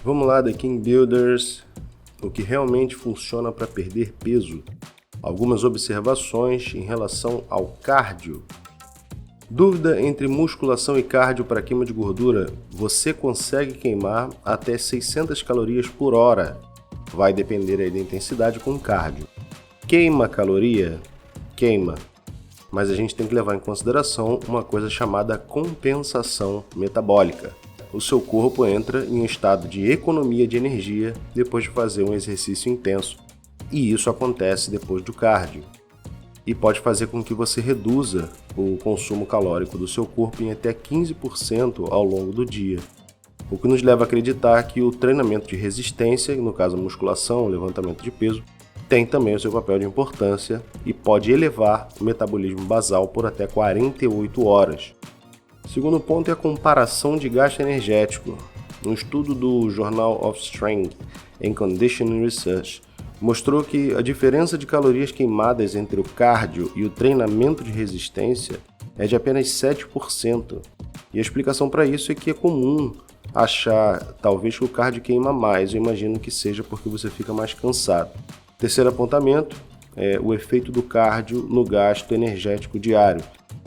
Vamos lá, The King Builders, o que realmente funciona para perder peso. Algumas observações em relação ao cardio. Dúvida entre musculação e cardio para queima de gordura. Você consegue queimar até 600 calorias por hora. Vai depender aí da intensidade com cardio. Queima caloria? Queima. Mas a gente tem que levar em consideração uma coisa chamada compensação metabólica. O seu corpo entra em um estado de economia de energia depois de fazer um exercício intenso. E isso acontece depois do cardio. E pode fazer com que você reduza o consumo calórico do seu corpo em até 15% ao longo do dia. O que nos leva a acreditar que o treinamento de resistência, no caso a musculação, o levantamento de peso, tem também o seu papel de importância e pode elevar o metabolismo basal por até 48 horas. Segundo ponto é a comparação de gasto energético. Um estudo do Journal of Strength and Conditioning Research mostrou que a diferença de calorias queimadas entre o cardio e o treinamento de resistência é de apenas 7%. E a explicação para isso é que é comum achar talvez que o cardio queima mais, eu imagino que seja porque você fica mais cansado. Terceiro apontamento é o efeito do cardio no gasto energético diário.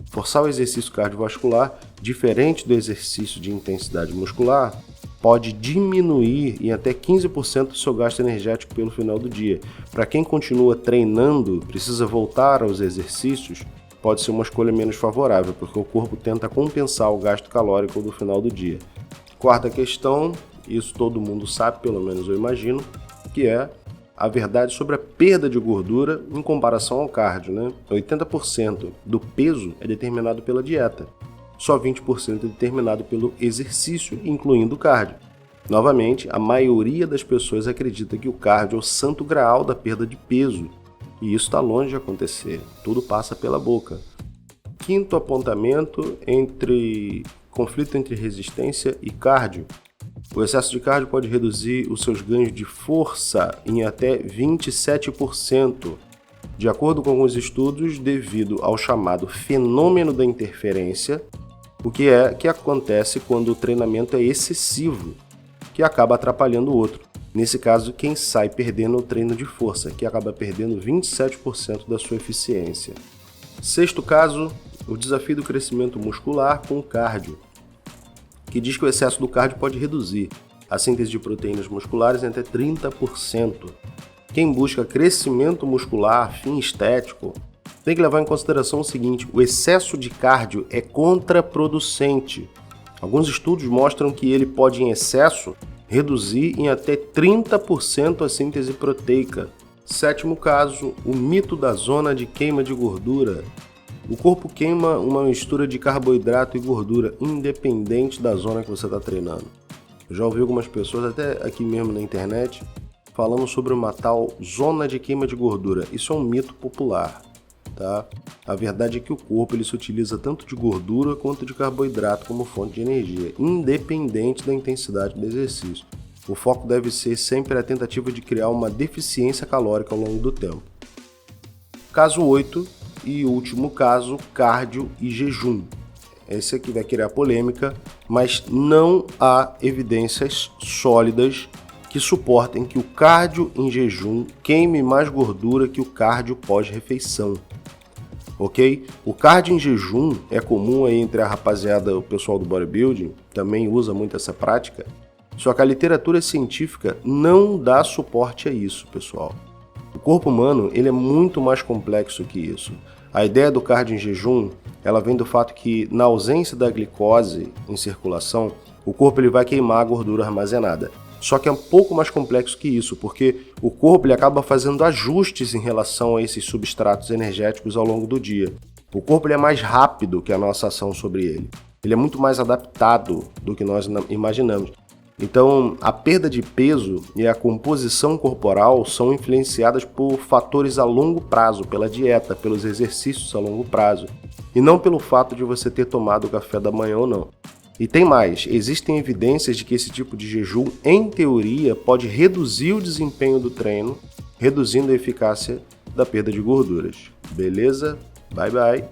Forçar o exercício cardiovascular, diferente do exercício de intensidade muscular, pode diminuir em até 15% do seu gasto energético pelo final do dia. Para quem continua treinando, precisa voltar aos exercícios, pode ser uma escolha menos favorável, porque o corpo tenta compensar o gasto calórico do final do dia. Quarta questão, isso todo mundo sabe, pelo menos eu imagino, que é a verdade sobre a perda de gordura em comparação ao cardio, né? 80% do peso é determinado pela dieta. Só 20% é determinado pelo exercício, incluindo o cardio. Novamente, a maioria das pessoas acredita que o cardio é o santo graal da perda de peso. E isso está longe de acontecer. Tudo passa pela boca. Quinto apontamento conflito entre resistência e cardio. O excesso de cardio pode reduzir os seus ganhos de força em até 27%, de acordo com alguns estudos, devido ao chamado fenômeno da interferência, o que acontece quando o treinamento é excessivo, que acaba atrapalhando o outro. Nesse caso, quem sai perdendo é o treino de força, que acaba perdendo 27% da sua eficiência. Sexto caso, o desafio do crescimento muscular com o cardio, que diz que o excesso do cardio pode reduzir a síntese de proteínas musculares em até 30%. Quem busca crescimento muscular, fim estético, tem que levar em consideração o seguinte: o excesso de cardio é contraproducente. Alguns estudos mostram que ele pode, em excesso, reduzir em até 30% a síntese proteica. Sétimo caso, o mito da zona de queima de gordura. O corpo queima uma mistura de carboidrato e gordura, independente da zona que você está treinando. Eu já ouvi algumas pessoas, até aqui mesmo na internet, falando sobre uma tal zona de queima de gordura. Isso é um mito popular, tá? A verdade é que o corpo ele se utiliza tanto de gordura quanto de carboidrato como fonte de energia, independente da intensidade do exercício. O foco deve ser sempre a tentativa de criar uma deficiência calórica ao longo do tempo. Caso 8. E último caso, cardio e jejum. Esse aqui vai criar polêmica, mas não há evidências sólidas que suportem que o cardio em jejum queime mais gordura que o cardio pós-refeição. Ok? O cardio em jejum é comum aí entre a rapaziada, o pessoal do bodybuilding, também usa muito essa prática, só que a literatura científica não dá suporte a isso, pessoal. O corpo humano ele é muito mais complexo que isso. A ideia do cardio em jejum, ela vem do fato que, na ausência da glicose em circulação, o corpo ele vai queimar a gordura armazenada. Só que é um pouco mais complexo que isso, porque o corpo ele acaba fazendo ajustes em relação a esses substratos energéticos ao longo do dia. O corpo ele é mais rápido que a nossa ação sobre ele. Ele é muito mais adaptado do que nós imaginamos. Então, a perda de peso e a composição corporal são influenciadas por fatores a longo prazo, pela dieta, pelos exercícios a longo prazo, e não pelo fato de você ter tomado o café da manhã ou não. E tem mais, existem evidências de que esse tipo de jejum, em teoria, pode reduzir o desempenho do treino, reduzindo a eficácia da perda de gorduras. Beleza? Bye bye!